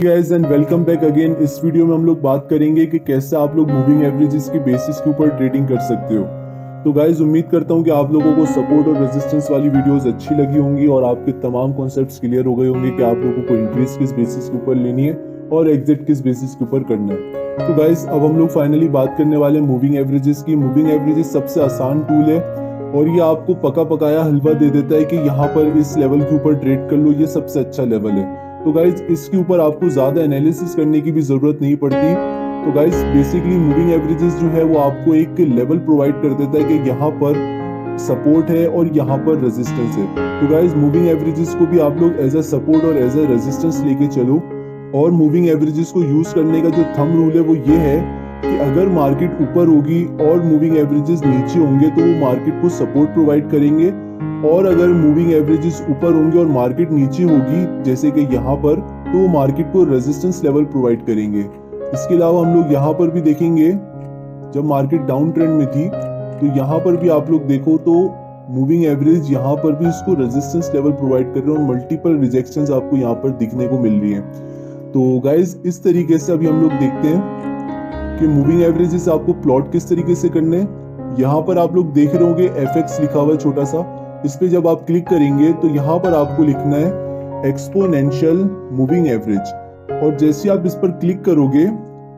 Guys and welcome back again. इस video में हम लोग बात करेंगे कि कैसे आप लोग मूविंग एवरेजेस की बेसिस के ऊपर ट्रेडिंग कर सकते हो। तो गाइस उम्मीद करता हूं कि आप लोगों को सपोर्ट और रेजिस्टेंस वाली वीडियोस अच्छी लगी होंगी और आपके तमाम कॉन्सेप्ट्स क्लियर हो गए होंगे कि आप लोगों को इंक्रीज किस बेसिस के ऊपर लेनी है और एग्जिट किस बेसिस के ऊपर करना है। तो गाइस अब हम लोग फाइनली बात करने वाले हैं मूविंग एवरेजेस की। मूविंग एवरेजेस सबसे आसान टूल है और ये आपको पका पकाया हलवा दे देता है कि यहाँ पर इस लेवल के ऊपर ट्रेड कर लो, ये सबसे अच्छा लेवल है। तो गाइज इसके ऊपर आपको ज्यादा एनालिसिस करने की भी जरूरत नहीं पड़ती। तो गाइज बेसिकली मूविंग एवरेजेस जो है वो आपको एक लेवल प्रोवाइड कर देता है कि यहाँ पर सपोर्ट है और यहाँ पर रेजिस्टेंस है। तो गाइज मूविंग एवरेजेस को भी आप लोग एज अ सपोर्ट और एज अ रेजिस्टेंस लेके चलो। और मूविंग एवरेजेस को यूज करने का जो थंब रूल है वो ये है कि अगर मार्केट ऊपर होगी और मूविंग एवरेजेस नीचे होंगे तो वो मार्केट को सपोर्ट प्रोवाइड करेंगे, और अगर मूविंग एवरेजेस ऊपर होंगे और मार्केट नीचे होगी जैसे कि यहाँ पर, तो वो मार्केट को रेजिस्टेंस लेवल प्रोवाइड करेंगे। इसके अलावा हम लोग यहाँ पर भी देखेंगे जब मार्केट डाउन ट्रेंड में थी तो यहाँ पर भी आप लोग देखो तो मूविंग एवरेज यहाँ पर भी इसको रेजिस्टेंस लेवल प्रोवाइड कर रहे हैं और मल्टीपल रिजेक्शंस आपको यहाँ पर दिखने को मिल रही हैं। तो गाइज इस तरीके से अभी हम लोग देखते हैं कि मूविंग एवरेजेस आपको प्लॉट किस तरीके से करने हैं। यहाँ पर आप लोग देख रहे होंगे FX लिखा हुआ है छोटा सा, इस पे जब आप क्लिक करेंगे तो यहाँ पर आपको लिखना है एक्सपोनेंशियल मूविंग एवरेज, और जैसे आप इस पर क्लिक करोगे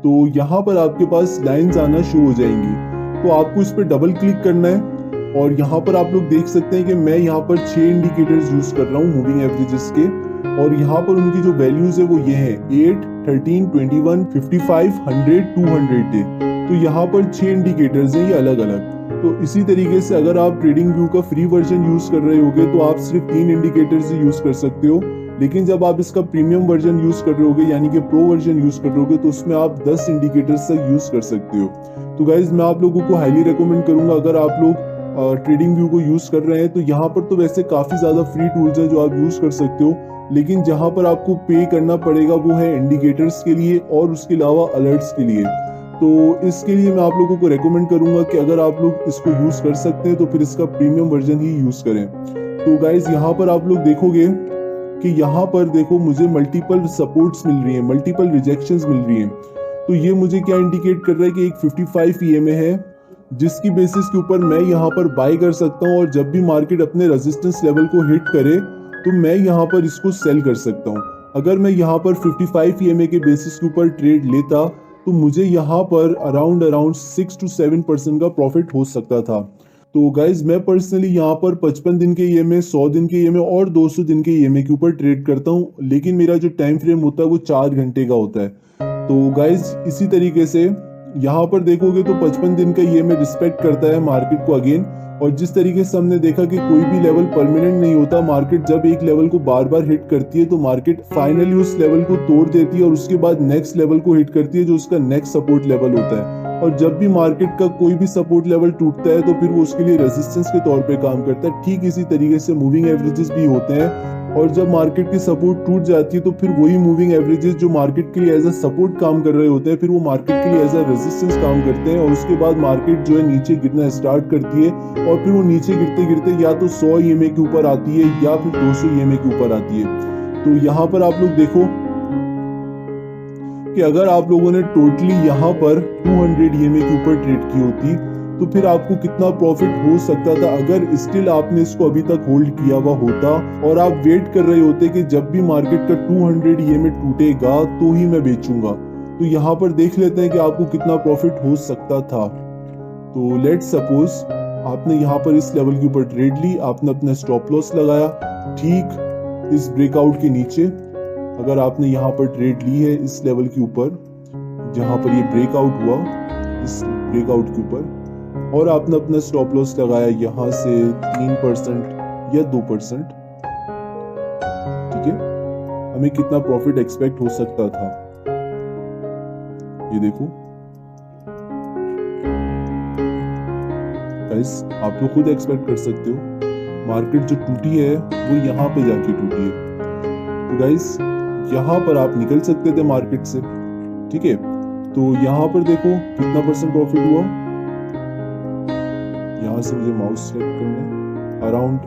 तो यहाँ पर आपके पास लाइंस आना शुरू हो जाएंगी। तो आपको इस पर डबल क्लिक करना है और यहाँ पर आप लोग देख सकते हैं कि मैं यहाँ पर 6 इंडिकेटर्स यूज कर रहा हूँ मूविंग एवरेजेस के, और यहाँ पर उनकी जो वैल्यूज है वो ये है 8, 13, 21, 55, 100, 200 है। तो यहाँ पर 6 इंडिकेटर्स हैं ये अलग अलग। तो इसी तरीके से अगर आप ट्रेडिंग व्यू का फ्री वर्जन यूज कर रहे होगे तो आप सिर्फ 3 इंडिकेटर्स ही यूज कर सकते हो, लेकिन जब आप इसका प्रीमियम वर्जन यूज कर रहे होगे यानी कि प्रो वर्जन यूज कर रहे होगे तो उसमें आप 10 इंडिकेटर्स तक यूज कर सकते हो। तो गाइज मैं आप लोगों को हाईली रिकमेंड करूंगा, अगर आप लोग ट्रेडिंग व्यू को यूज कर रहे हैं तो यहाँ पर तो वैसे काफी ज्यादा फ्री टूल्स हैं जो आप यूज कर सकते हो, लेकिन जहां पर आपको पे करना पड़ेगा वो है इंडिकेटर्स के लिए और उसके अलावा अलर्ट्स के लिए। तो इसके लिए मैं आप लोगों को रेकमेंड करूंगा कि अगर आप लोग इसको यूज कर सकते हैं तो फिर इसका प्रीमियम वर्जन ही यूज करें। तो गाइज यहाँ पर आप लोग देखोगे कि यहाँ पर देखो मुझे मल्टीपल सपोर्ट्स मिल रही हैं, मल्टीपल रिजेक्शंस मिल रही हैं। तो ये मुझे क्या इंडिकेट कर रहा है कि एक 55 EMA है जिसकी बेसिस के ऊपर मैं यहाँ पर बाय कर सकता हूँ, और जब भी मार्केट अपने रेजिस्टेंस लेवल को हिट करे तो मैं यहाँ पर इसको सेल कर सकता हूँ। अगर मैं यहाँ पर 55 EMA के बेसिस के ऊपर ट्रेड लेता तो मुझे यहाँ पर अराउंड 6 to 7% का प्रॉफिट हो सकता था। तो गाइज मैं पर्सनली यहाँ पर 55 दिन के EMA, 100 दिन के EMA और 200 दिन के EMA के ऊपर ट्रेड करता हूँ, लेकिन मेरा जो टाइम फ्रेम होता है वो 4 घंटे का होता है। तो गाइज इसी तरीके से यहाँ पर देखोगे तो 55 दिन का EMA रिस्पेक्ट करता है मार्केट को अगेन, और जिस तरीके से हमने देखा कि कोई भी लेवल परमानेंट नहीं होता, मार्केट जब एक लेवल को बार बार हिट करती है तो मार्केट फाइनली उस लेवल को तोड़ देती है और उसके बाद नेक्स्ट लेवल को हिट करती है जो उसका नेक्स्ट सपोर्ट लेवल होता है। और जब भी मार्केट का कोई भी सपोर्ट लेवल टूटता है तो फिर वो उसके लिए रेजिस्टेंस के तौर पे काम करता है। ठीक इसी तरीके से मूविंग एवरेजेस भी होते हैं, और जब मार्केट की सपोर्ट टूट जाती है तो फिर वही मूविंग एवरेजेस जो मार्केट के लिए एज अ सपोर्ट काम कर रहे होते हैं फिर वो मार्केट के लिए एज अ रेजिस्टेंस काम करते हैं, और उसके बाद मार्केट जो है नीचे गिरना स्टार्ट करती है, और फिर वो नीचे गिरते गिरते या तो 100 EMA के ऊपर आती है या फिर 200 EMA के ऊपर आती है। तो यहाँ पर आप लोग देखो कि अगर आप लोगों ने टोटली यहाँ पर 200 EMA के ऊपर ट्रेड की होती तो फिर आपको कितना प्रॉफिट हो सकता था अगर स्टिल आपने इसको अभी तक होल्ड किया हुआ होता और आप वेट कर रहे होते कि जब भी मार्केट का 200 EMA टूटेगा तो ही मैं बेचूंगा। तो यहाँ पर देख लेते हैं कि आपको कितना प्रॉफिट हो सकता था। तो लेट्स सपोज आपने यहाँ पर इस लेवल के ऊपर ट्रेड ली, आपने अपना स्टॉप लॉस लगाया ठीक इस ब्रेकआउट के नीचे। अगर आपने यहाँ पर ट्रेड ली है इस लेवल के ऊपर जहां पर ये ब्रेकआउट हुआ, इस ब्रेकआउट के ऊपर, और आपने अपना स्टॉप लॉस लगाया यहाँ से 3% या 2%, ठीक है, हमें कितना प्रॉफिट एक्सपेक्ट हो सकता था ये देखो गाइस, आप लोग खुद एक्सपेक्ट कर सकते हो। मार्केट जो टूटी है वो यहाँ पे जाके टूटी है। तो गाइस यहाँ पर आप निकल सकते थे मार्केट से, ठीक है। तो यहाँ पर देखो कितना % प्रॉफिट हुआ, यहाँ से मुझे माउस सेलेक्ट करना है, अराउंड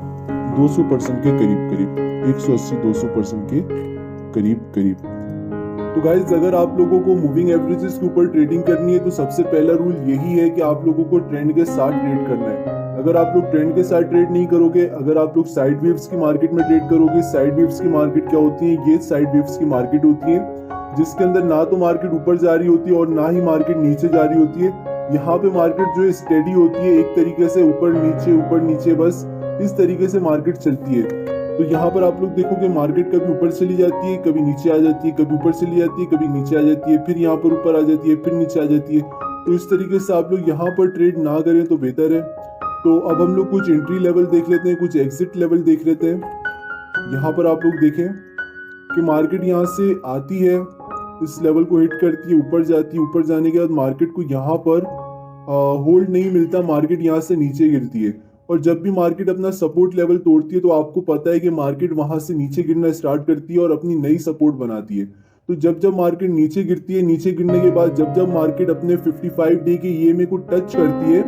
200% के करीब करीब, 180-200% के करीब करीब। तो गाइज अगर आप लोगों को मूविंग एवरेजेस के ऊपर ट्रेडिंग करनी है तो सबसे पहला रूल यही है कि आप लोगों को ट्रेंड के साथ ट्रेड करना है। अगर आप लोग ट्रेंड के साथ ट्रेड नहीं करोगे, अगर आप लोग साइड वेव्स की मार्केट में ट्रेड करोगे, साइड वेव्स की मार्केट क्या होती है, ये साइड वेव्स की मार्केट होती है जिसके अंदर ना तो मार्केट ऊपर जा रही होती है और ना ही मार्केट नीचे जा रही होती है। यहाँ पे मार्केट जो है स्टेडी होती है, एक तरीके से ऊपर नीचे बस इस तरीके से मार्केट चलती है। तो यहाँ पर आप लोग देखोगे मार्केट कभी ऊपर चली जाती है, कभी नीचे आ जाती है, कभी ऊपर चली जाती है, कभी नीचे आ जाती है, फिर यहाँ पर ऊपर आ जाती है, फिर नीचे आ जाती है। तो इस तरीके से आप लोग यहाँ पर ट्रेड ना करें तो बेहतर है। तो अब हम लोग कुछ एंट्री लेवल देख लेते हैं, कुछ एग्जिट लेवल देख लेते हैं। यहाँ पर आप लोग देखें कि मार्केट यहाँ से आती है, इस लेवल को हिट करती है, ऊपर जाती है, ऊपर जाने के बाद मार्केट को यहाँ पर होल्ड नहीं मिलता, मार्केट यहाँ से नीचे गिरती है। और जब भी मार्केट अपना सपोर्ट लेवल तोड़ती है तो आपको पता है कि मार्केट वहां से नीचे गिरना स्टार्ट करती है और अपनी नई सपोर्ट बनाती है। तो जब जब मार्केट नीचे गिरती है, नीचे गिरने के बाद जब जब मार्केट अपने 55 डे के ईएमए को टच करती है,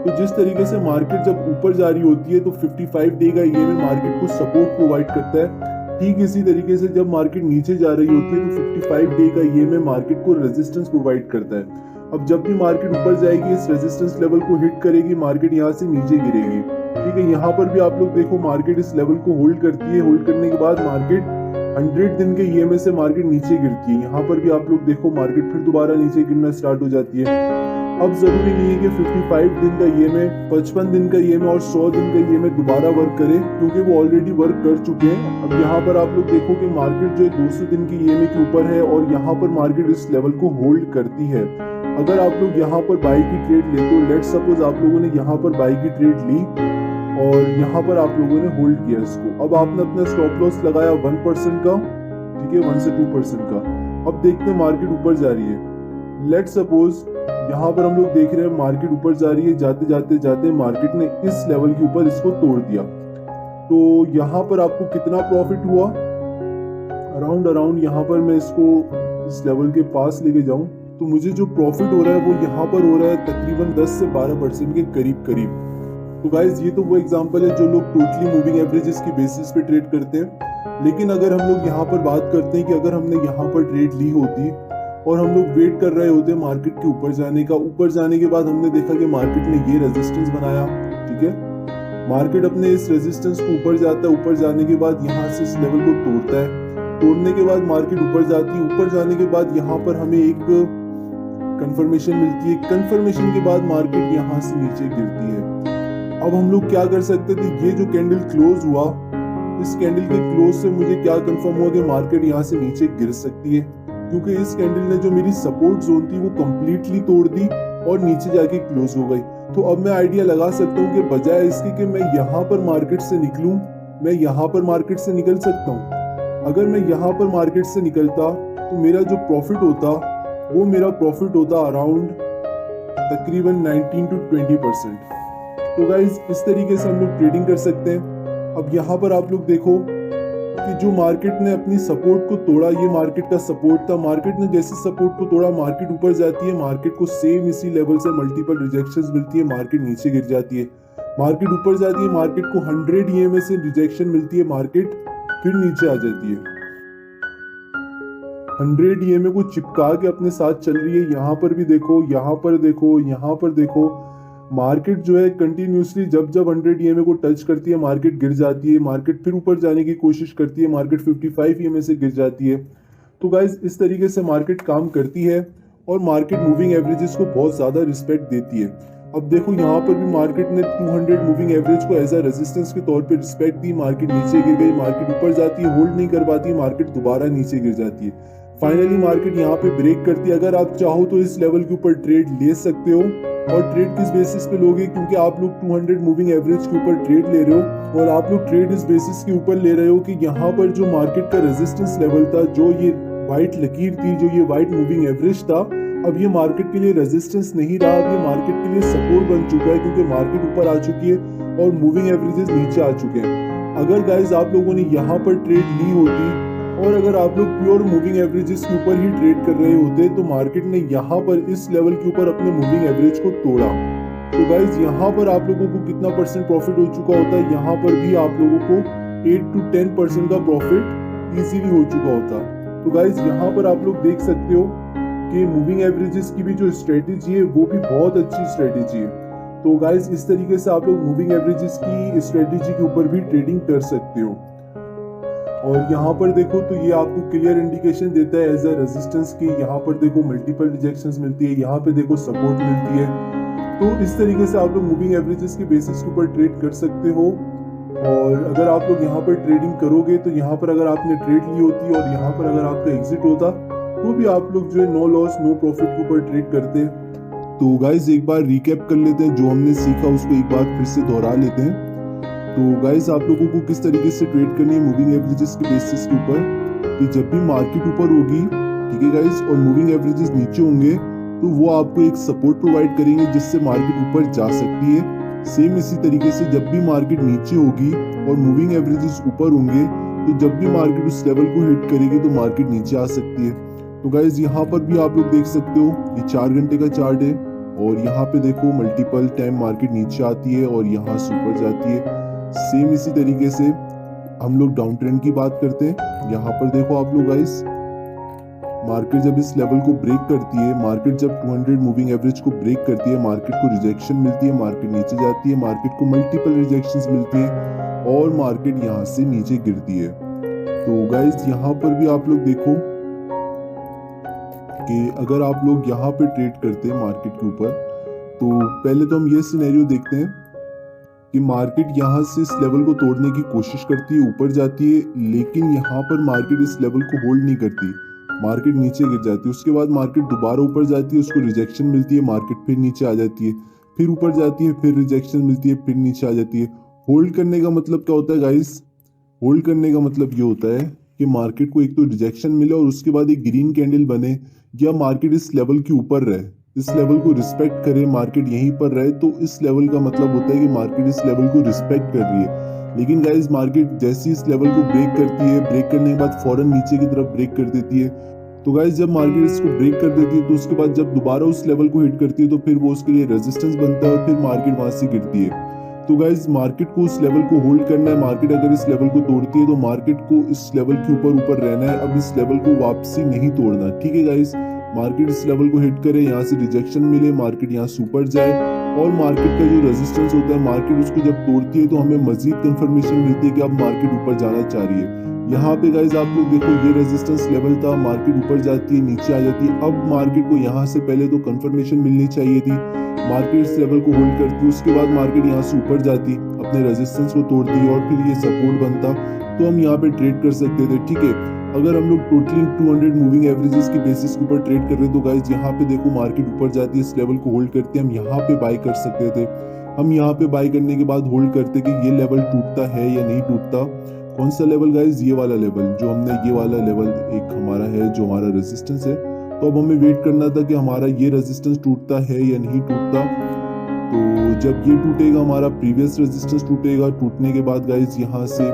तो जिस तरीके से मार्केट जब ऊपर जा रही होती है तो 55 डे का ईएमए मार्केट को सपोर्ट प्रोवाइड करता है। ठीक इसी तरीके से जब मार्केट नीचे जा रही होती है तो 55 डे का ईएमए मार्केट को रेजिस्टेंस प्रोवाइड करता है। अब जब भी मार्केट ऊपर जाएगी, इस रेजिस्टेंस लेवल को हिट करेगी, मार्केट यहाँ से नीचे गिरेगी। ठीक है, यहाँ पर भी आप लोग देखो मार्केट इस लेवल को होल्ड करती है, होल्ड करने के बाद मार्केट 100 दिन के ईएमए से मार्केट नीचे गिरती है। यहाँ पर भी आप लोग देखो मार्केट फिर दोबारा नीचे गिरना स्टार्ट हो जाती है। अब जरूरी नहीं है कि 55 दिन का ईएमए, 55 दिन का ईएमए और 100 दिन का ईएमए दोबारा वर्क करे, क्योंकि वो ऑलरेडी वर्क कर चुके हैं। अब यहाँ पर आप लोग देखो कि मार्केट जो है 200 दिन की ईएमए के ऊपर है और यहाँ पर मार्केट इस लेवल को होल्ड करती है। अगर आप लोग यहाँ पर बाई की ट्रेड लेते हो, लेट्स सपोज आप लोगों ने यहाँ पर बाई की ट्रेड ली और यहाँ पर आप लोगों ने होल्ड किया इसको, अब आपने अपना स्टॉप लॉस लगाया 1% का, ठीक है, 1 से 2% का। अब देखते हैं मार्केट ऊपर जा रही है। लेट्स सपोज यहाँ पर हम लोग देख रहे हैं मार्केट ऊपर जा रही है, जाते जाते जाते मार्केट ने इस लेवल के ऊपर इसको तोड़ दिया। तो यहाँ पर आपको कितना प्रॉफिट हुआ, अराउंड यहाँ पर मैं इसको इस लेवल के पास लेके जाऊं तो मुझे जो प्रॉफिट हो रहा है वो यहाँ पर हो रहा है तकरीबन 10 से 12% के करीब। तो गाइज ये तो वो एग्जांपल है जो लोग टोटली मूविंग एवरेजेस की बेसिस पे ट्रेड करते हैं। लेकिन अगर हम लोग यहाँ पर बात करते हैं कि अगर हमने यहाँ पर ट्रेड ली होती और हम लोग वेट कर रहे होते मार्केट के ऊपर जाने का, ऊपर जाने के बाद हमने देखा कि मार्केट ने ये रेजिस्टेंस बनाया, ठीक है, मार्केट अपने इस रेजिस्टेंस को ऊपर जाता है, ऊपर जाने के बाद यहाँ से इस लेवल को तोड़ता है, तोड़ने के बाद मार्केट ऊपर जाती है, ऊपर जाने के बाद यहाँ पर हमें एक कंफर्मेशन मिलती है, कंफर्मेशन के बाद मार्केट यहाँ से नीचे गिरती है। अब हम लोग क्या कर सकते थे, ये जो कैंडल क्लोज हुआ, इस कैंडल के क्लोज से मुझे क्या कंफर्म हुआ कि मार्केट यहाँ से नीचे गिर सकती है, क्योंकि इस कैंडल ने जो मेरी सपोर्ट जोन थी वो कंप्लीटली तोड़ दी और नीचे जाके क्लोज हो गई। तो अब मैं आइडिया लगा सकता हूँ कि बजाय इसके कि मैं यहाँ पर मार्केट से निकलूं, मैं यहाँ पर मार्केट से निकल सकता हूँ। अगर मैं यहाँ पर मार्केट से निकलता तो मेरा जो प्रॉफिट होता वो मेरा प्रॉफिट होता अराउंड तकरीबन 19 to 20%। तो गाइज इस तरीके से हम लोग ट्रेडिंग कर सकते हैं। अब यहाँ पर आप लोग देखो कि जो मार्केट ने अपनी सपोर्ट को तोड़ा, ये मार्केट का सपोर्ट था, मार्केट ने जैसे सपोर्ट को तोड़ा मार्केट ऊपर जाती है, मार्केट को सेम इसी लेवल से मल्टीपल रिजेक्शंस मिलती है, मार्केट नीचे गिर जाती है, मार्केट ऊपर जाती है, मार्केट को 100 ईएमए से रिजेक्शन मिलती है, मार्केट फिर नीचे आ जाती है, 100 ईएमए को चिपका के अपने साथ चल रही है। यहाँ पर भी देखो, यहाँ पर देखो, यहाँ पर देखो, मार्केट जो है कंटिन्यूसली जब जब 100 ईएमए को टच करती है मार्केट गिर जाती है, मार्केट फिर ऊपर जाने की कोशिश करती है, मार्केट 55 ईएमए से गिर जाती है। तो गाइज इस तरीके से मार्केट काम करती है और मार्केट मूविंग एवरेजेस को बहुत ज्यादा रिस्पेक्ट देती है। अब देखो यहाँ पर भी मार्केट ने 200 मूविंग एवरेज को एज अ रेजिस्टेंस के तौर पे रिस्पेक्ट दी, मार्केट नीचे गिर गई, मार्केट ऊपर जाती है, होल्ड नहीं कर पाती, मार्केट दोबारा नीचे गिर जाती है, फाइनली मार्केट यहाँ पे ब्रेक करती है। अगर आप चाहो तो इस लेवल के ऊपर ट्रेड ले सकते हो, और ट्रेड किस बेसिस पे लोगे, क्योंकि आप लोग 200 मूविंग एवरेज के ऊपर ट्रेड ले रहे हो और आप लोग ट्रेड इस बेसिस के ऊपर ले रहे हो कि यहाँ पर जो मार्केट का रेजिस्टेंस लेवल था, जो ये व्हाइट लकीर थी, जो ये व्हाइट मूविंग एवरेज था, अब ये मार्केट के लिए रेजिस्टेंस नहीं रहा, अब ये मार्केट के लिए सपोर्ट बन चुका है, क्योंकि मार्केट ऊपर आ चुकी है और मूविंग एवरेजेस नीचे आ चुके हैं। अगर गाइज आप लोगों ने यहाँ पर ट्रेड ली होती और अगर आप लोग प्योर मूविंग एवरेजेस के ऊपर ही ट्रेड कर रहे होते तो मार्केट ने यहाँ पर इस लेवल के ऊपर अपने मूविंग एवरेज को तोड़ा। तो गाइज यहाँ पर आप लोगों को कितना परसेंट प्रॉफिट हो चुका होता है, यहाँ पर भी आप लोगों को 8 to 10% का प्रॉफिट इजीली हो चुका होता। तो गाइज यहाँ पर आप लोग देख सकते हो कि मूविंग एवरेजेस की भी जो स्ट्रेटेजी है वो भी बहुत अच्छी स्ट्रेटेजी है। तो गाइज इस तरीके से आप लोग मूविंग एवरेजेस की स्ट्रेटेजी के ऊपर भी ट्रेडिंग कर सकते हो। और यहाँ पर देखो तो ये आपको क्लियर इंडिकेशन देता है एज अ रेजिस्टेंस की। यहाँ पर देखो मल्टीपल रिजेक्शंस मिलती है, यहाँ पे देखो सपोर्ट मिलती है। तो इस तरीके से आप लोग मूविंग एवरेजेस के बेसिस के ऊपर ट्रेड कर सकते हो। और अगर आप लोग यहाँ पर ट्रेडिंग करोगे तो यहाँ पर अगर आपने ट्रेड ली होती और यहाँ पर अगर आपका एग्जिट होता तो भी आप लोग जो है नो लॉस नो प्रॉफिट के ऊपर ट्रेड करते। तो गाइज एक बार रिकैप कर लेते हैं, जो हमने सीखा उसको एक बार फिर से दोहरा लेते हैं। तो गाइज आप लोगों को किस तरीके से ट्रेड करनी है मूविंग एवरेजेस के बेसिस के ऊपर, कि जब भी मार्केट ऊपर होगी, ठीक है गाइज, और मूविंग एवरेजेस नीचे होंगे तो वो आपको एक सपोर्ट प्रोवाइड करेंगे जिससे मार्केट ऊपर जा सकती है। सेम इसी तरीके से जब भी मार्केट नीचे होगी और मूविंग एवरेजेस ऊपर होंगे तो जब भी मार्केट उस लेवल को हिट करेगी तो मार्केट नीचे आ सकती है। तो गाइज यहाँ पर भी आप लोग देख सकते हो ये 4 घंटे का चार्ट है और यहाँ पे देखो मल्टीपल टाइम मार्केट नीचे आती है और यहाँ से ऊपर जाती है। सेम इसी तरीके से हम लोग डाउन ट्रेंड की बात करते हैं। यहाँ पर देखो आप लोग गाइस, मार्केट जब इस लेवल को ब्रेक करती है, मार्केट जब 200 मूविंग एवरेज को ब्रेक करती है, मार्केट को रिजेक्शन मिलती है, मार्केट नीचे जाती है, मार्केट को मल्टीपल रिजेक्शंस मिलती है और मार्केट यहाँ से नीचे गिरती है। तो गाइस यहाँ पर भी आप लोग देखो कि अगर आप लोग यहाँ पे ट्रेड करते हैं मार्केट के ऊपर, तो पहले तो हम ये सिनेरियो देखते हैं कि मार्केट यहाँ से इस लेवल को तोड़ने की कोशिश करती है, ऊपर जाती है, लेकिन यहाँ पर मार्केट इस लेवल को होल्ड नहीं करती, मार्केट नीचे गिर जाती है। उसके बाद मार्केट दोबारा ऊपर जाती है, उसको रिजेक्शन मिलती है, मार्केट फिर नीचे आ जाती है, फिर ऊपर जाती है, फिर रिजेक्शन मिलती है, फिर नीचे आ जाती है। होल्ड करने का मतलब क्या होता है गाइस? होल्ड करने का मतलब ये होता है कि मार्केट को एक तो रिजेक्शन मिले और उसके बाद एक ग्रीन कैंडल बने, या मार्केट इस लेवल के ऊपर रहे, इस लेवल को रिस्पेक्ट करे, मार्केट यहीं पर रहे, तो इस लेवल का मतलब होता है कि मार्केट इस लेवल को रिस्पेक्ट कर रही है। लेकिन गाइस मार्केट जैसे इस लेवल को ब्रेक करती है, ब्रेक करने के बाद फौरन नीचे की तरफ ब्रेक कर देती है। तो गाइस जब मार्केट इसको ब्रेक कर देती है तो उसके बाद जब दोबारा उस लेवल को हिट करती है तो फिर वो उसके लिए रेजिस्टेंस बनता है और फिर मार्केट वहां से गिरती है। तो गाइस मार्केट को उस लेवल को होल्ड करना है। मार्केट अगर इस लेवल को तोड़ती है तो मार्केट को इस लेवल के ऊपर रहना है, अब इस लेवल को वापसी नहीं तोड़ना, ठीक है गाइस। मार्केट इस लेवल को हिट करे, यहाँ से रिजेक्शन मिले, मार्केट यहाँ से ऊपर जाए और मार्केट का जो रेजिस्टेंस होता है, मार्केट उसको जब तोड़ती है तो हमें मजीद कंफर्मेशन मिलती है कि अब मार्केट ऊपर जाना चाह रही है। यहाँ पे गाइज आप लोग देखो ये रेजिस्टेंस लेवल था, मार्केट ऊपर जाती है, नीचे आ जाती है। अब मार्केट को यहाँ से पहले तो कंफर्मेशन मिलनी चाहिए थी, मार्केट इस लेवल को होल्ड करती, उसके बाद मार्केट यहाँ से ऊपर जाती, अपने रेजिस्टेंस को तोड़ती और फिर ये सपोर्ट बनता, तो हम यहाँ पे ट्रेड कर सकते थे, ठीक है। अगर हम लोग टोटली 200 मूविंग एवरेजेस की बेसिस के ऊपर ट्रेड कर रहे हैं तो गाइज यहाँ पे देखो मार्केट ऊपर जाती है, इस लेवल को होल्ड करती है, हम यहाँ पे बाय कर सकते थे। हम यहाँ पे बाय करने के बाद होल्ड करते कि ये लेवल टूटता है या नहीं टूटता। कौन सा लेवल गाइज? ये वाला लेवल, जो हमने ये वाला लेवल एक हमारा है जो हमारा रेजिस्टेंस है। तो अब हमें वेट करना था कि हमारा ये रेजिस्टेंस टूटता है या नहीं टूटता। तो जब ये टूटेगा, हमारा प्रीवियस रेजिस्टेंस टूटेगा, टूटने के बाद गाइज यहाँ से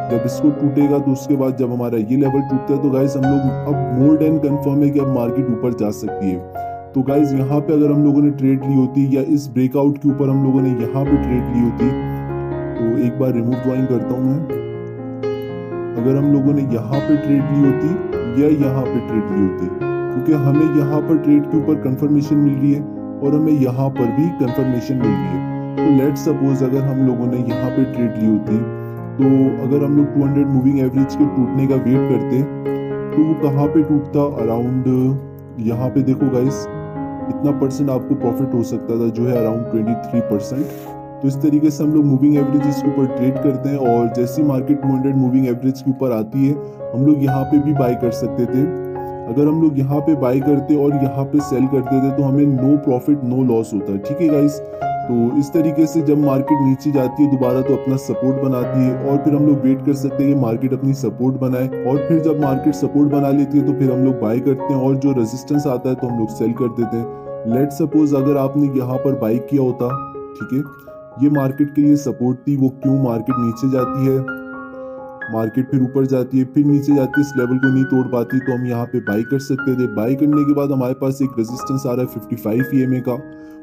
जब इसको टूटेगा तो उसके बाद जब हमारा ये लेवल टूटता है तो गाइज हम लोग अब मोर देन कंफर्म है कि अब मार्केट ऊपर जा सकती है। तो गाइज यहाँ पे अगर हम लोगों ने ट्रेड ली होती या इस ब्रेकआउट के ऊपर हम लोगों ने यहाँ पे ट्रेड ली होती, तो एक बार रिमूव ड्राइंग करता हूँ मैं। अगर हम लोगों ने यहाँ पे ट्रेड ली होती या यहाँ पे ट्रेड ली होती, क्योंकि हमें यहाँ पर ट्रेड के ऊपर कंफर्मेशन मिल रही है और हमें यहाँ पर भी कंफर्मेशन मिल रही है। तो लेट सपोज अगर हम लोगों ने यहाँ पे ट्रेड ली होती, तो अगर हम लोग 200 मूविंग एवरेज के टूटने का वेट करते तो वो कहाँ पे टूटता? अराउंड यहाँ पे देखो गाइस, इतना परसेंट आपको प्रॉफिट हो सकता था, जो है अराउंड 23%। तो इस तरीके से हम लोग मूविंग एवरेजेस के ऊपर ट्रेड करते हैं और जैसी मार्केट 200 मूविंग एवरेज के ऊपर आती है हम लोग यहाँ पे भी बाय कर सकते थे। अगर हम लोग यहाँ पे बाय करते और यहाँ पे सेल करते थे तो हमें नो प्रॉफिट नो लॉस होता है, ठीक है गाइस। तो इस तरीके से जब मार्केट नीचे जाती है दोबारा तो अपना सपोर्ट बनाती है और फिर हम लोग वेट कर सकते हैं कि मार्केट अपनी सपोर्ट बनाए, और फिर जब मार्केट सपोर्ट बना लेती है तो फिर हम लोग बाय करते हैं और जो रेजिस्टेंस आता है तो हम लोग सेल कर देते हैं। लेट सपोज अगर आपने यहाँ पर बाय किया होता, ठीक है, ये मार्केट के लिए सपोर्ट थी, वो क्यों मार्केट नीचे जाती है, मार्केट फिर ऊपर जाती है, फिर नीचे जाती है, इस लेवल को नहीं तोड़ पाती, तो हम यहाँ पे बाय कर सकते थे। बाय करने के बाद हमारे पास एक रेजिस्टेंस आ रहा है 55 EMA का,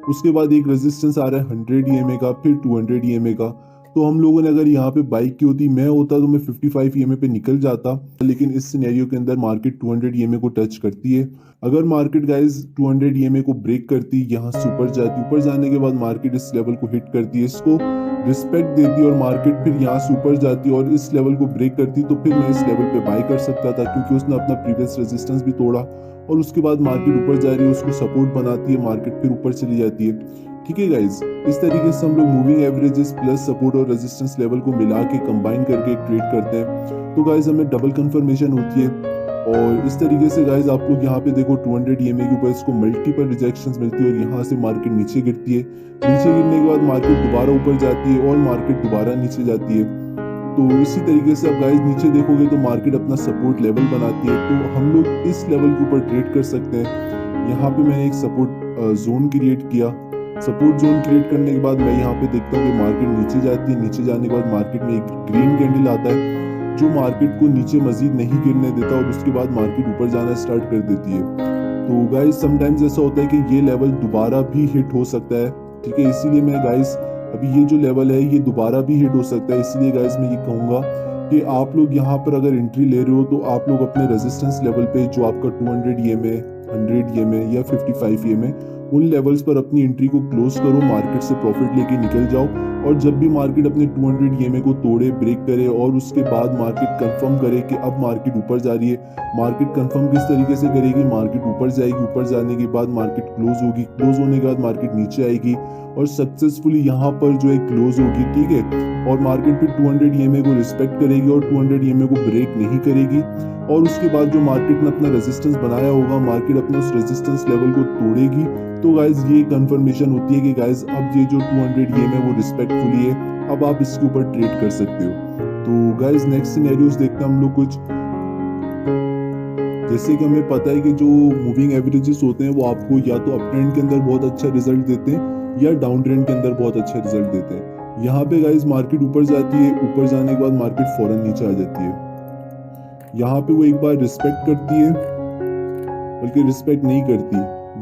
उसके बाद एक रेजिस्टेंस आ रहा है 100 EMA का, फिर 200 EMA का। तो हम लोगों ने अगर यहाँ पे बाइक की होती, मैं होता तो मैं 55 ईएमए पे निकल जाता, लेकिन इस सिनेरियो के अंदर मार्केट 200 ईएमए को टच करती है। अगर मार्केट गाइस 200 ईएमए को ब्रेक करती, यहाँ से ऊपर जाती, ऊपर जाने के बाद मार्केट इस लेवल को हिट करती है, इसको रिस्पेक्ट देती और मार्केट फिर यहाँ से ऊपर जाती और इस लेवल को ब्रेक करती, तो फिर मैं इस लेवल पे बाय कर सकता था, क्योंकि उसने अपना प्रीवियस रेजिस्टेंस भी तोड़ा और उसके बाद मार्केट ऊपर जा रही है, उसको सपोर्ट बनाती है, मार्केट फिर ऊपर चली जाती है। ठीक है गाइज, इस तरीके से हम लोग मूविंग एवरेजेस प्लस सपोर्ट और रेजिस्टेंस लेवल को मिला के कंबाइन करके एक ट्रेड करते हैं, तो गाइज हमें डबल कंफर्मेशन होती है। और इस तरीके से गाइज आप लोग यहाँ पे देखो 200 ईएमए के ऊपर इसको मल्टीपल रिजेक्शंस मिलती है और यहाँ से मार्केट नीचे गिरती है, नीचे गिरने के बाद मार्केट दोबारा ऊपर जाती है और मार्केट दोबारा नीचे जाती है। तो इसी तरीके से आप गाइज नीचे देखोगे तो मार्केट अपना सपोर्ट लेवल बनाती है, तो हम लोग इस लेवल के ऊपर ट्रेड कर सकते हैं। यहाँ पे मैंने एक सपोर्ट जोन क्रिएट किया, सपोर्ट जोन क्रिएट करने के बाद मैं यहाँ पे देखता हूँ कि मार्केट नीचे जाती है, नीचे जाने के बाद मार्केट में एक ग्रीन कैंडल आता है जो मार्केट को नीचे मजीद नहीं गिरने देता और उसके बाद मार्केट ऊपर जाना स्टार्ट कर देती है। तो गाइज समटाइम्स ऐसा होता है कि ये लेवल दोबारा भी हिट हो सकता है, ठीक है, इसीलिए मैं गाइज अभी ये जो लेवल है ये दोबारा भी हिट हो सकता है, इसलिए गाइज मैं ये कहूँगा कि आप लोग यहाँ पर अगर एंट्री ले रहे हो तो आप लोग अपने रेजिस्टेंस लेवल पे जो आपका 200 ईएमए, 100 ईएमए या 55 ईएमए उन लेवल्स पर अपनी एंट्री को क्लोज करो, मार्केट से प्रॉफिट लेके निकल जाओ। और जब भी मार्केट अपने 200 ईएमए को तोड़े, ब्रेक करे और उसके बाद मार्केट कंफर्म करे कि अब मार्केट ऊपर जा रही है, मार्केट कंफर्म किस तरीके से करेगी, मार्केट ऊपर जाएगी, ऊपर जाने के बाद मार्केट क्लोज होगी, क्लोज होने के बाद मार्केट नीचे आएगी और सक्सेसफुली यहाँ पर जो है क्लोज होगी, ठीक है, और मार्केट फिर 200 ईएमए को रिस्पेक्ट करेगी और 200 ईएमए को ब्रेक नहीं करेगी। और उसके बाद जो मार्केट ने अपना रेजिस्टेंस बनाया होगा, मार्केट अपने उस रेजिस्टेंस लेवल को तोड़ेगी, तो गाइज ये कंफर्मेशन होती है कि गाइज अब ये जो 200 ईएमए वो रिस्पेक्टफुली है, अब आप इसके ऊपर ट्रेड कर सकते हो। तो गाइज नेक्स्ट सिनेरियोस देखते हैं हम लोग कुछ, जैसे कि हमें पता है कि जो मूविंग एवरेजेस होते हैं वो आपको या तो अप ट्रेंड के अंदर बहुत अच्छा रिजल्ट देते हैं या डाउन ट्रेंड के अंदर बहुत अच्छा रिजल्ट देते हैं। यहाँ पे गाइज मार्केट ऊपर जाती है, ऊपर जाने के बाद मार्केट फौरन नीचे आ जाती है। यहाँ पे वो एक बार रिस्पेक्ट करती है, बल्कि रिस्पेक्ट नहीं करती।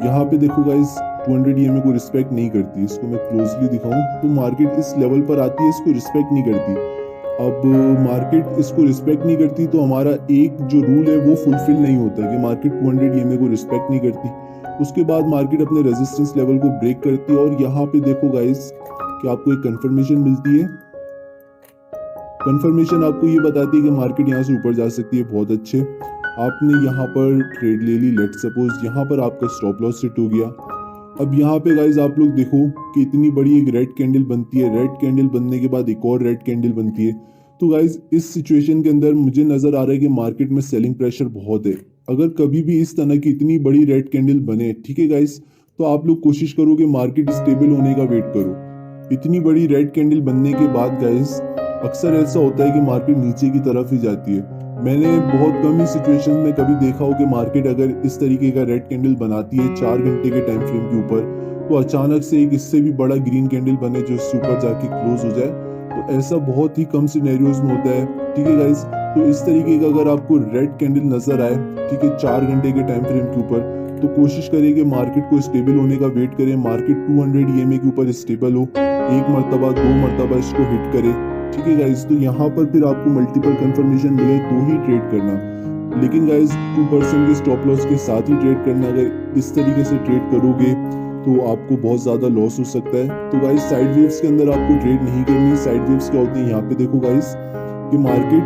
यहाँ पे देखो गाइज 200 ईएमए को रिस्पेक्ट नहीं करती, इसको मैं क्लोजली दिखाऊं तो मार्केट इस लेवल पर आती है, इसको रिस्पेक्ट नहीं करती। अब मार्केट इसको रिस्पेक्ट नहीं करती तो हमारा एक जो रूल है वो फुलफिल नहीं होता कि मार्केट 200 ईएमए को रिस्पेक्ट नहीं करती। उसके बाद मार्केट अपने रेजिस्टेंस लेवल को ब्रेक करती है और यहाँ पे देखो गाइज कि आपको एक कंफर्मेशन मिलती है। कंफर्मेशन आपको ये बताती है कि मार्केट यहाँ से ऊपर जा सकती है, बहुत अच्छे। आपने यहाँ पर ट्रेड ले ली, लेट सपोज यहाँ पर आपका स्टॉप लॉस सेट हो गया। अब यहाँ पे गाइज आप लोग देखो कि इतनी बड़ी एक रेड कैंडल बनती है, रेड कैंडल बनने के बाद एक और रेड कैंडल बनती है। तो गाइज इस सिचुएशन के अंदर मुझे नजर आ रहा है कि मार्केट में सेलिंग प्रेशर बहुत है। अगर कभी भी इस तरह की इतनी बड़ी रेड कैंडल बने, ठीक है गाइज, तो आप लोग कोशिश करो कि मार्केट स्टेबल होने का वेट करो। इतनी बड़ी रेड कैंडल बनने के बाद गाइज अक्सर ऐसा होता है कि मार्केट नीचे की तरफ ही जाती है। मैंने बहुत कम ही सिचुएशन में कभी देखा हो कि मार्केट अगर इस तरीके का रेड कैंडल बनाती है 4 घंटे के टाइम फ्रेम के ऊपर, तो अचानक से एक इससे भी बड़ा ग्रीन कैंडल बने जो इससे ऊपर जाके क्लोज हो जाए। तो ऐसा बहुत ही कम सिनेरियोज में होता है, ठीक है गाइज। तो इस तरीके का अगर आपको रेड कैंडल नजर आए, ठीक है, 4 घंटे के टाइम फ्रेम के ऊपर, तो कोशिश करें कि मार्केट को स्टेबल होने का वेट करें। मार्केट 200 ईएमए के ऊपर स्टेबल हो, एक मरतबा 2 मरतबा इसको हिट करे, ठीक है गाइज। तो यहाँ पर फिर आपको मल्टीपल कंफर्मेशन मिले तो ही ट्रेड करना, लेकिन गाइज 2% के स्टॉप लॉस के साथ ही ट्रेड करना। अगर इस तरीके से ट्रेड करोगे तो आपको बहुत ज्यादा लॉस हो सकता है। तो गाइज साइड वेव्स के अंदर आपको ट्रेड नहीं करनी। साइड वेव्स क्या होती है, यहाँ पे देखो गाइज कि मार्केट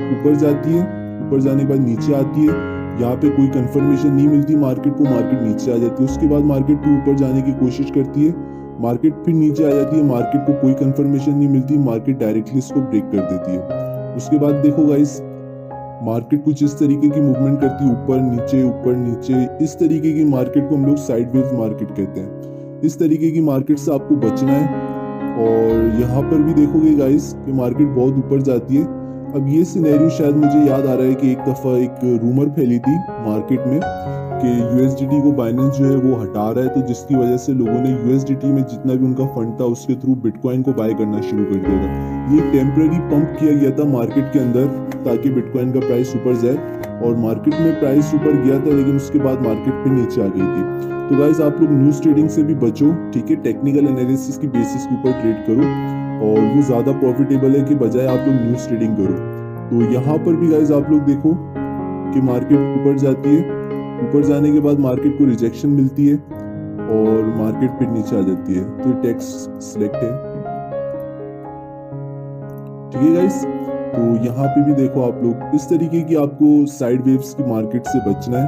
ऊपर जाती है, ऊपर जाने के बाद नीचे आती है, यहाँ पे कोई कंफर्मेशन नहीं मिलती मार्केट को, मार्केट नीचे आ जाती है। उसके बाद मार्केट फिर ऊपर जाने की कोशिश करती है, मार्केट फिर नीचे आ जाती है, मार्केट को कोई कंफर्मेशन नहीं मिलती, मार्केट डायरेक्टली इसको ब्रेक कर देती है। उसके बाद देखो गाइस मार्केट कुछ इस तरीके की मूवमेंट करती है, ऊपर नीचे, इस तरीके की मार्केट को हम लोग साइडवेज मार्केट कहते हैं। इस तरीके की मार्केट से आपको बचना है। और यहाँ पर भी देखोगे गाइस कि मार्केट बहुत ऊपर जाती है। अब ये सिनेरियो शायद मुझे याद आ रहा है कि एक दफा एक रूमर फैली थी मार्केट में कि यूएसडीटी को बाइनेंस जो है वो हटा रहा है, तो जिसकी वजह से लोगों ने यूएसडीटी में जितना भी उनका फंड था उसके थ्रू बिटकॉइन को बाय करना शुरू कर दिया था। ये टेम्पररी पंप किया गया था मार्केट के अंदर ताकि बिटकॉइन का प्राइस ऊपर जाए, और मार्केट में प्राइस ऊपर गया था, लेकिन उसके बाद मार्केट फिर नीचे आ गई थी। तो गाइस आप लोग न्यूज ट्रेडिंग से भी बचो, ठीक है, टेक्निकल एनालिसिस की बेसिस के ऊपर ट्रेड करो। और वो ज़्यादा प्रॉफिटेबल है कि बजाय आप लोग न्यूज़ ट्रेडिंग करो। तो यहाँ पर भी गाइज आप लोग देखो कि मार्केट ऊपर जाती है, ऊपर जाने के बाद मार्केट को रिजेक्शन मिलती है और मार्केट फिर नीचे आ जाती है। तो टेक्स्ट सिलेक्ट है, ठीक है गाइस। तो यहाँ पे भी देखो आप लोग इस तरीके की आपको साइड वेव्स की मार्केट से बचना है।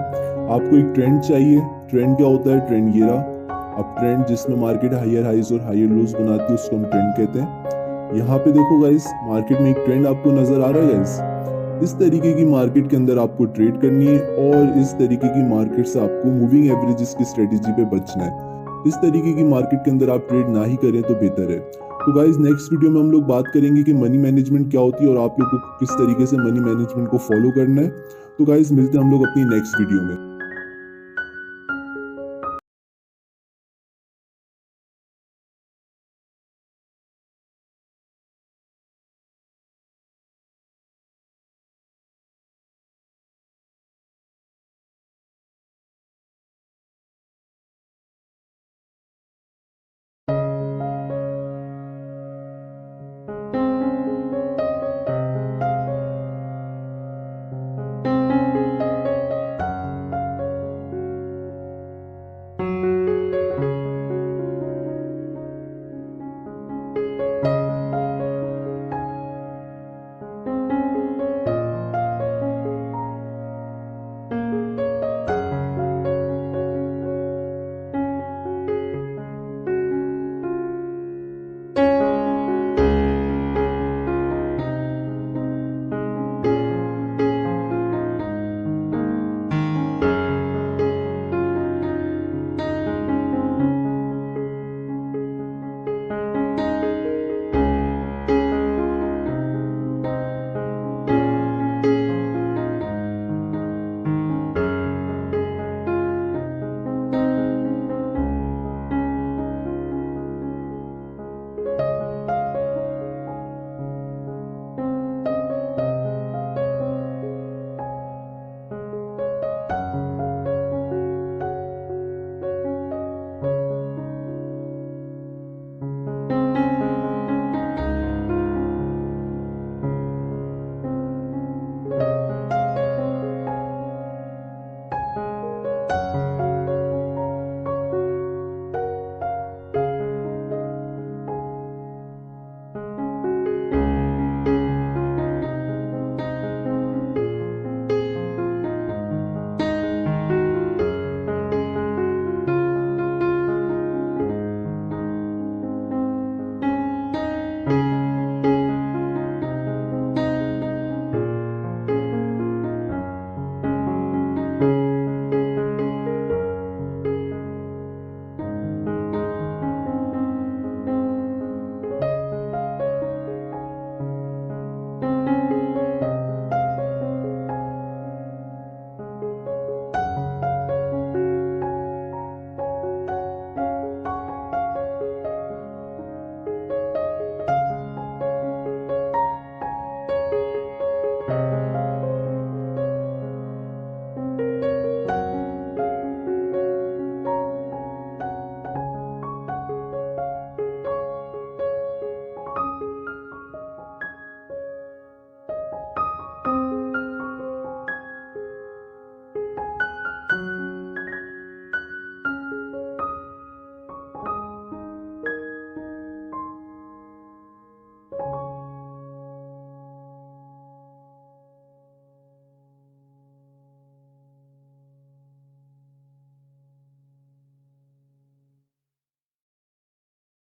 आपको एक ट्रेंड चाहिए। ट्रेंड क्या होता है? ट्रेंड ये रहा। अब ट्रेंड जिसमें मार्केट हायर हाइज और हायर लोज बनाती है उसको हम ट्रेंड कहते हैं। यहाँ पे देखो गाइस, मार्केट में एक ट्रेंड आपको नजर आ रहा है गाइस। इस तरीके की मार्केट के अंदर आपको ट्रेड करनी है और इस तरीके की मार्केट से आपको मूविंग एवरेजेस की स्ट्रेटेजी पे बचना है। इस तरीके की मार्केट के अंदर आप ट्रेड ना ही करें तो बेहतर है। तो गाइज नेक्स्ट वीडियो में हम लोग बात करेंगे कि मनी मैनेजमेंट क्या होती है और आप लोग को किस तरीके से मनी मैनेजमेंट को फॉलो करना है। तो गाइज मिलते हैं हम लोग अपनी नेक्स्ट वीडियो में।